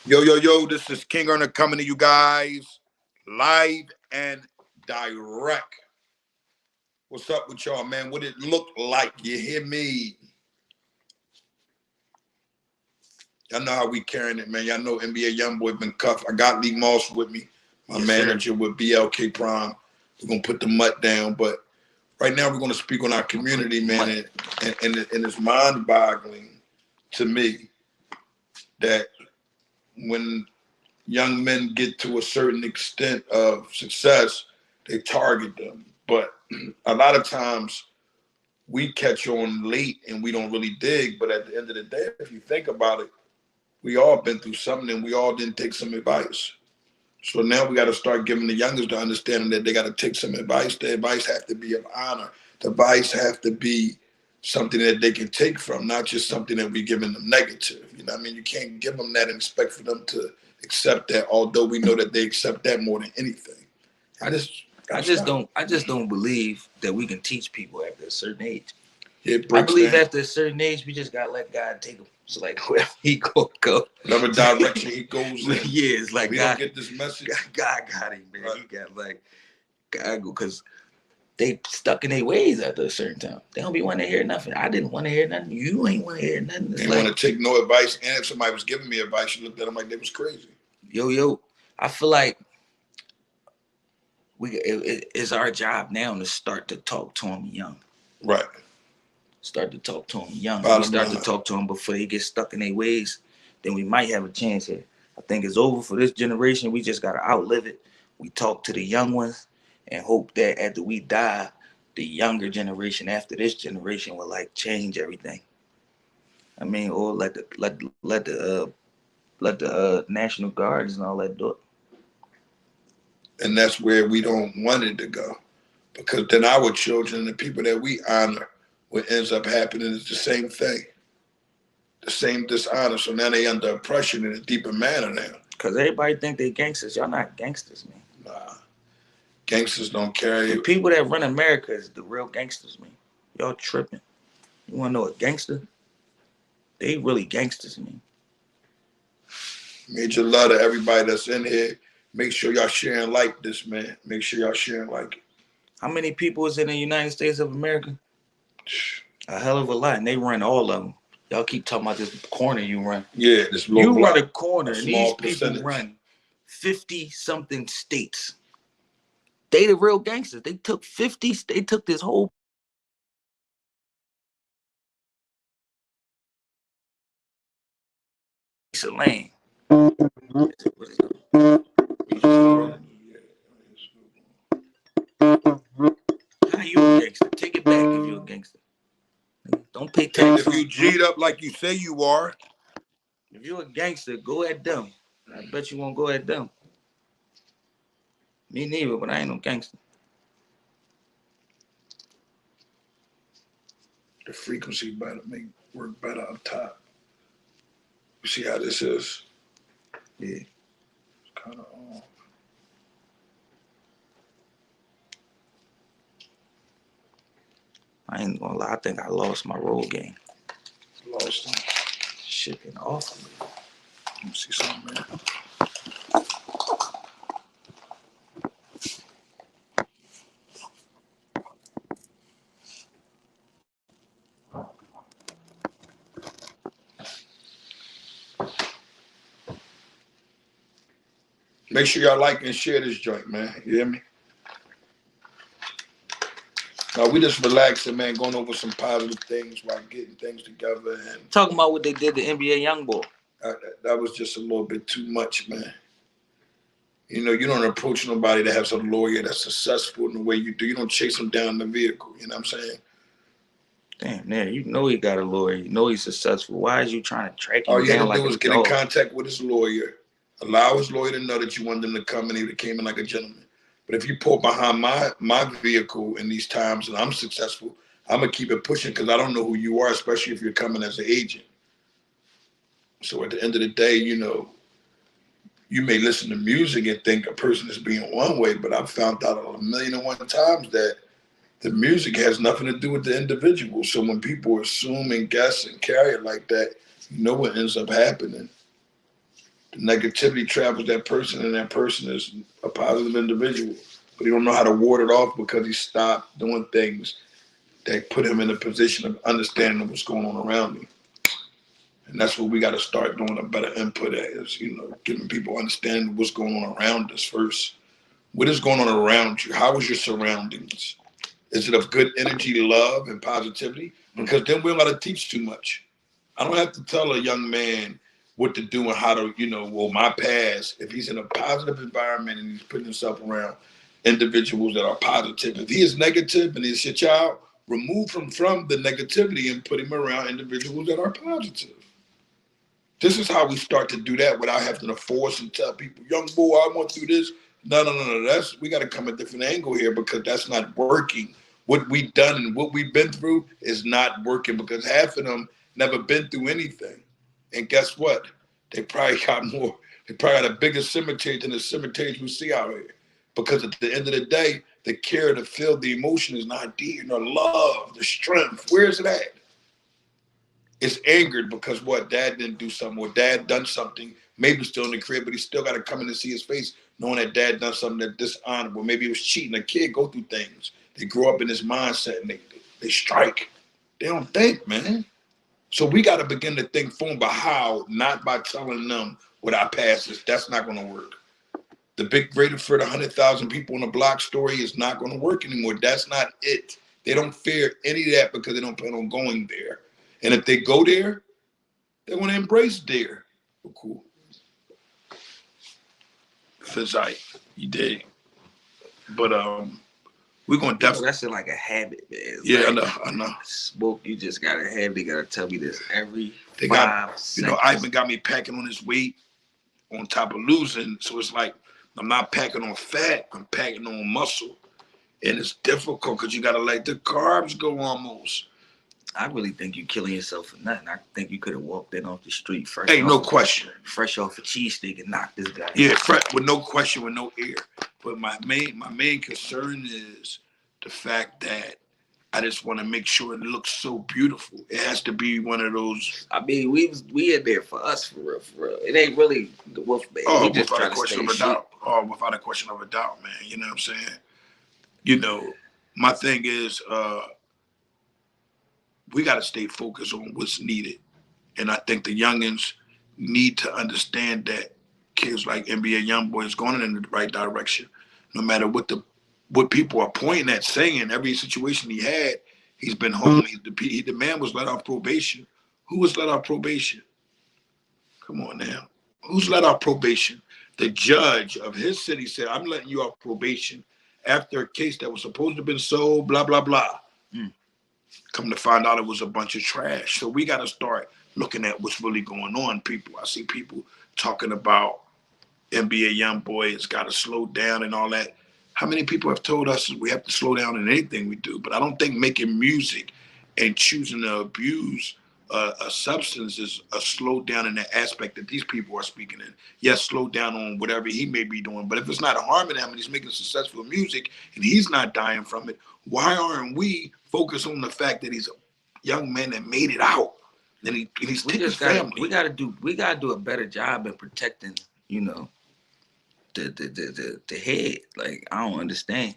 Yo, yo, yo, this is Kingearner coming to you guys live and direct. What's up with y'all, man? What it look like? You hear me? Y'all know how we carrying it, man. Y'all know NBA Youngboy been cuffed. I got Likmoss with me, my manager with BLK Prime. We're going to put the mutt down. But right now we're going to speak on our community, man. And it's mind-boggling to me that when young men get to a certain extent of success, they target them. But a lot of times we catch on late and we don't really dig. But at the end of the day, if you think about it, we all been through something and we all didn't take some advice. So now we got to start giving the youngest the understanding that they got to take some advice. The advice have to be of honor. The advice have to be something that they can take from, not just something that we giving them negative. You know what I mean? You can't give them that and expect for them to accept that, although we know that they accept that more than anything. I just don't believe that we can teach people after a certain age. I believe after a certain age, we just got to let God take them. So like wherever he go, whatever direction he goes in. Yeah, it's like we God, don't get this message. God got him, man. Right. He got like God go because they stuck in their ways after a certain time. They don't be wanting to hear nothing. I didn't want to hear nothing. You ain't want to hear nothing. They like, want to take no advice. And if somebody was giving me advice, you looked at them like they was crazy. Yo, I feel like it's our job now to start to talk to them young. Right. Start to talk to them young. We start to talk to them before they get stuck in their ways. Then we might have a chance here. I think it's over for this generation. We just got to outlive it. We talk to the young ones and hope that after we die, the younger generation after this generation will like change everything. I mean, or let the National Guards and all that do it. And that's where we don't want it to go, because then our children, the people that we honor, what ends up happening is the same thing, the same dishonor. So now they under oppression in a deeper manner now. Because everybody think they gangsters. Y'all not gangsters, man. Nah. Gangsters don't carry the people that run America is the real gangsters, man. Y'all tripping. You want to know a gangster? They really gangsters, man. Major love to everybody that's in here. Make sure y'all share and like this, man. Make sure y'all share and like it. How many people is in the United States of America? A hell of a lot, and they run all of them. Y'all keep talking about this corner you run. Yeah, this little block. Run a corner, and these people run 50-something states. They the real gangsters. They took 50. They took this whole piece of land. How you a gangster? Take it back if you're a gangster. Don't pay tax. If you G'd up like you say you are. If you're a gangster, go at them. I bet you won't go at them. Me neither, but I ain't no gangster. The frequency better make work better up top. You see how this is? Yeah. It's kind of off. I ain't gonna lie. I think I lost my roll game. Lost them. Shipping off. Let me see something, man. Make sure y'all like and share this joint, man. You hear me? No, we just relaxing, man, going over some positive things while getting things together. And talking about what they did to NBA Youngboy. That was just a little bit too much, man. You know, you don't approach nobody that has a lawyer that's successful in the way you do. You don't chase them down in the vehicle. You know what I'm saying? Damn, man, you know he got a lawyer. You know he's successful. Why is you trying to track him down? All you had to like do was get in contact with his lawyer. Allow his lawyer to know that you want them to come, and he came in like a gentleman. But if you pull behind my vehicle in these times and I'm successful, I'm going to keep it pushing because I don't know who you are, especially if you're coming as an agent. So at the end of the day, you know, you may listen to music and think a person is being one way, but I've found out 1,000,001 times that the music has nothing to do with the individual. So when people assume and guess and carry it like that, you know what ends up happening. The negativity travels that person, and that person is a positive individual. But he don't know how to ward it off because he stopped doing things that put him in a position of understanding what's going on around him. And that's what we got to start doing a better input at is, giving people understanding what's going on around us first. What is going on around you? How is your surroundings? Is it of good energy, love, and positivity? Because then we don't got to teach too much. I don't have to tell a young man what to do and how to, my past. If he's in a positive environment and he's putting himself around individuals that are positive. If he is negative and he's your child, remove him from the negativity and put him around individuals that are positive. This is how we start to do that without having to force and tell people, young boy, I want to do this. No. We got to come a different angle here because that's not working. What we've done and what we've been through is not working because half of them never been through anything. And guess what? They probably got a bigger cemetery than the cemeteries we see out here. Because at the end of the day, the care, the feel, the emotion is not there. The love, the strength. Where is it at? It's angered because what? Dad didn't do something, or dad done something, maybe still in the crib, but he still got to come in and see his face, knowing that dad done something that dishonorable. Maybe he was cheating. A kid go through things. They grow up in this mindset and they strike. They don't think, man. So we got to begin to think for them, but how? Not by telling them what our past is. That's not going to work. The big greater for the 100,000 people on the block story is not going to work anymore. That's not it. They don't fear any of that because they don't plan on going there. And if they go there, they want to embrace there. Oh, cool. Fizite, you did. But we're gonna definitely. That's like a habit, man. Yeah, like, I know. Smoke, you just gotta have. They gotta tell me this every 5 seconds. Ivan got me packing on his weight, on top of losing. So it's like I'm not packing on fat. I'm packing on muscle, and it's difficult because you gotta let the carbs go almost. I really think you're killing yourself for nothing. I think you could have walked in off the street fresh. Hey, no question. Fresh off a cheesesteak and knocked this guy. Yeah, fresh, with no question, with no air. But my main concern is the fact that I just want to make sure it looks so beautiful. It has to be one of those. I mean, we in there for us, for real, for real. It ain't really the wolf man. Oh, without a question of a doubt. Oh, without a question of a doubt, man. You know what I'm saying? My thing is, we got to stay focused on what's needed. And I think the youngins need to understand that kids like NBA Youngboy is going in the right direction. No matter what people are pointing at, saying, every situation he had, he's been home. The man was let off probation. Who was let off probation? Come on now. Who's let off probation? The judge of his city said, I'm letting you off probation after a case that was supposed to have been sold, blah, blah, blah. Come to find out it was a bunch of trash. So we got to start looking at what's really going on, people. I see people talking about NBA Youngboy has got to slow down and all that. How many people have told us we have to slow down in anything we do? But I don't think making music and choosing to abuse a substance is a slow down in the aspect that these people are speaking in. Yes, slow down on whatever he may be doing. But if it's not harming him and he's making successful music and he's not dying from it, why aren't we focused on the fact that he's a young man that made it out and he's taking his family? We gotta do a better job in protecting, the head. Like, I don't understand.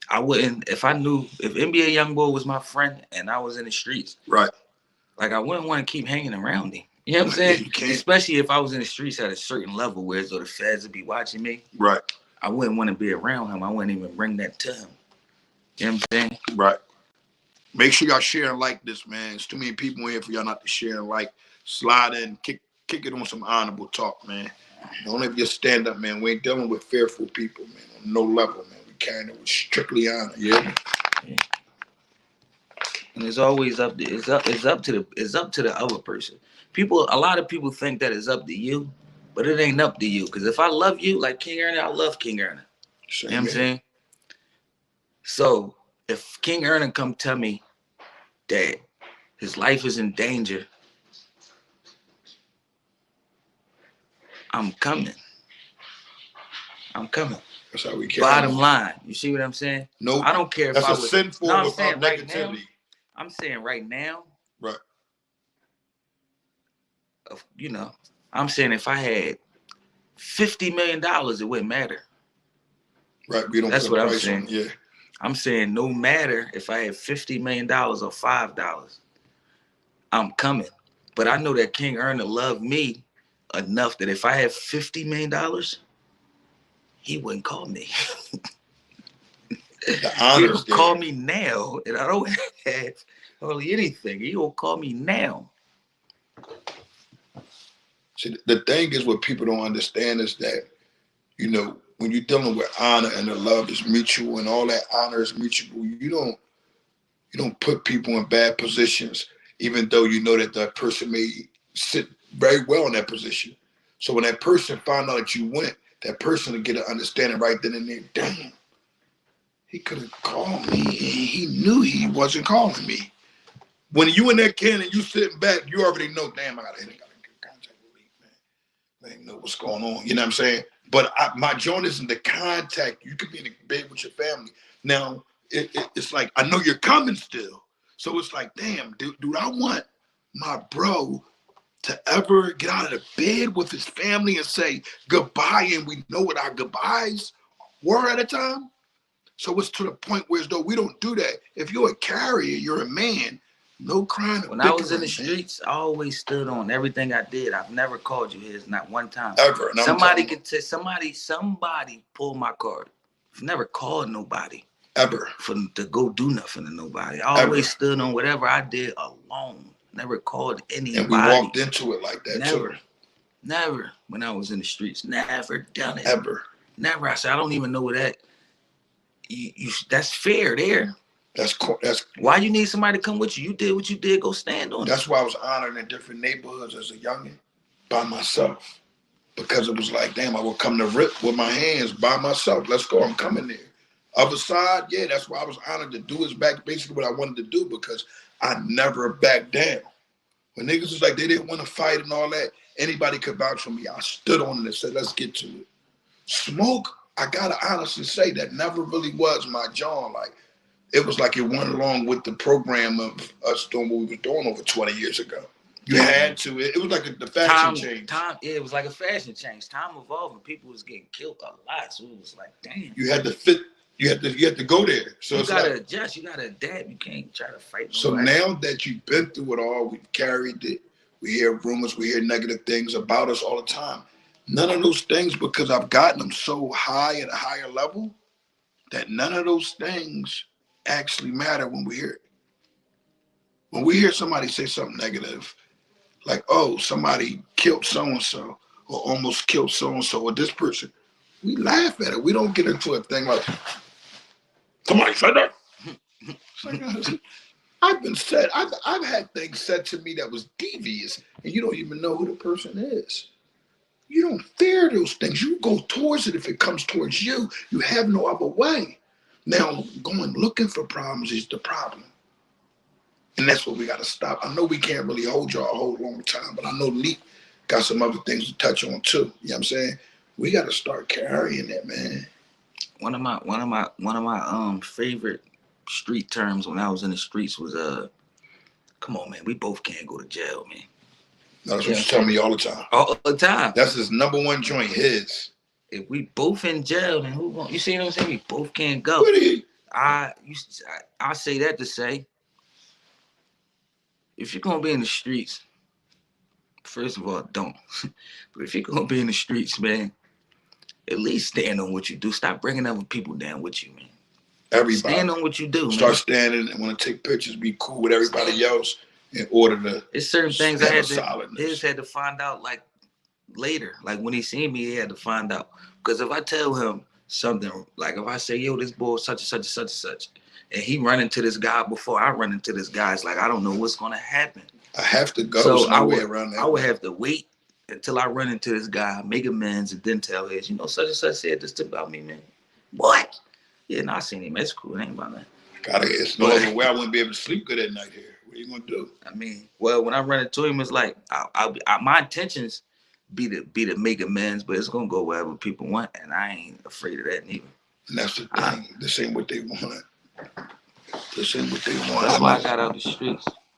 I wouldn't, if NBA Youngboy was my friend and I was in the streets, right? Like, I wouldn't want to keep hanging around him. You know what I'm saying? You can't. Especially if I was in the streets at a certain level where the feds would be watching me. Right. I wouldn't want to be around him. I wouldn't even bring that to him. You know what I'm saying? Right. Make sure y'all share and like this, man. There's too many people in here for y'all not to share and like. Slide in, kick it on some honorable talk, man. Don't ever just stand up, man. We ain't dealing with fearful people, man. On no level, man. We carrying it with strictly honor. Yeah. And it's always up to the other person. A lot of people think that it's up to you, but it ain't up to you. Because if I love you, like Kingearner, I love Kingearner. You know what I'm saying? So if Kingearner come tell me that his life is in danger, I'm coming. That's how we care. Bottom line, you see what I'm saying? No, I don't care if that's I a was sinful without negativity. I'm saying right now. Right. I'm saying if I had $50 million, it wouldn't matter. Right, we don't. That's what I'm saying. Yeah, I'm saying no matter if I had $50 million or $5, I'm coming. But I know that Kingearner loved me enough that if I had $50 million, he wouldn't call me. The honors He'll call me now, and I don't have hardly anything. He'll call me now. See, the thing is, what people don't understand is that, you know, when you're dealing with honor and the love is mutual and all that honor is mutual, you don't put people in bad positions, even though you know that that person may sit very well in that position. So when that person found out that you went, that person will get an understanding right then and there. Damn, he could have called me and he knew he wasn't calling me. When you in that can and you sitting back, you already know, damn, I gotta get contact with me, man. I ain't know what's going on. You know what I'm saying? But my joint isn't the contact. You could be in the bed with your family. Now, it's like, I know you're coming still. So it's like, damn, dude, I want my bro to ever get out of the bed with his family and say goodbye, and we know what our goodbyes were at a time. So it's to the point where as though we don't do that. If you're a carrier, you're a man, no crying. When I was in the streets, I always stood on everything I did. I've never called you his, not one time. Ever. And somebody could say, somebody pulled my card. I've never called nobody. Ever. To go do nothing to nobody. I always stood on whatever I did alone. Never called anybody. And we walked into it like that never, too. Never. When I was in the streets, never done it. Ever. Never. I said, I don't even know what that. That's fair there. That's why you need somebody to come with you. You did what you did. Go stand on it. That's why I was honored in different neighborhoods as a youngin' by myself, because it was like, damn, I would come to rip with my hands by myself. Let's go. I'm coming there. Other side, yeah, that's why I was honored to do is back basically what I wanted to do, because I never backed down. When niggas was like they didn't want to fight and all that, anybody could vouch for me. I stood on it and said, let's get to it. Smoke, I gotta honestly say that never really was my John. Like, it was like it went along with the program of us doing what we were doing over 20 years ago. You had to. It was like the fashion change. It was like a fashion change. Time evolved and people was getting killed a lot. So it was like, damn. You had to fit. You had to go there. So you gotta adjust. You gotta adapt. You can't try to fight. So now that you've been through it all, we've carried it. We hear rumors. We hear negative things about us all the time. None of those things, because I've gotten them so high at a higher level, that none of those things actually matter when we hear it. When we hear somebody say something negative, like, oh, somebody killed so-and-so or almost killed so-and-so or this person, we laugh at it. We don't get into a thing like, somebody said that. Like, I've had things said to me that was devious, and you don't even know who the person is. You don't fear those things. You go towards it if it comes towards you. You have no other way. Now, going looking for problems is the problem. And that's what we got to stop. I know we can't really hold y'all a whole long time, but I know Leak got some other things to touch on too. You know what I'm saying? We got to start carrying that, man. One of my favorite street terms when I was in the streets was come on, man, we both can't go to jail, man. That's what you tell me all the time. All the time. That's his number one joint, his. If we both in jail, then who won't? You see what I'm saying? We both can't go. I say that to say, if you're gonna be in the streets, first of all, don't. But if you're gonna be in the streets, man, at least stand on what you do. Stop bringing other people down with you, man. Everybody. Stand on what you do. Start standing and want to take pictures, be cool with everybody else in order to. It's certain things I had to find out like later. Like when he seen me, he had to find out. Because if I tell him something, like if I say, yo, this boy such and such and such and such, and he run into this guy before I run into this guy, it's like I don't know what's gonna happen. I have to go. So I would have to wait until I run into this guy, make amends, and then tell his, you know, such and such said this about me, man. What? Yeah, no, I seen him. It's cool. It ain't about that. It's no other way I wouldn't be able to sleep good at night here. What are you gonna do? I mean, well, when I run into him, it's like my intentions be to make amends, but it's gonna go wherever people want, and I ain't afraid of that neither. And that's the thing. This ain't what they want. This ain't what they want. That's why I got out the streets.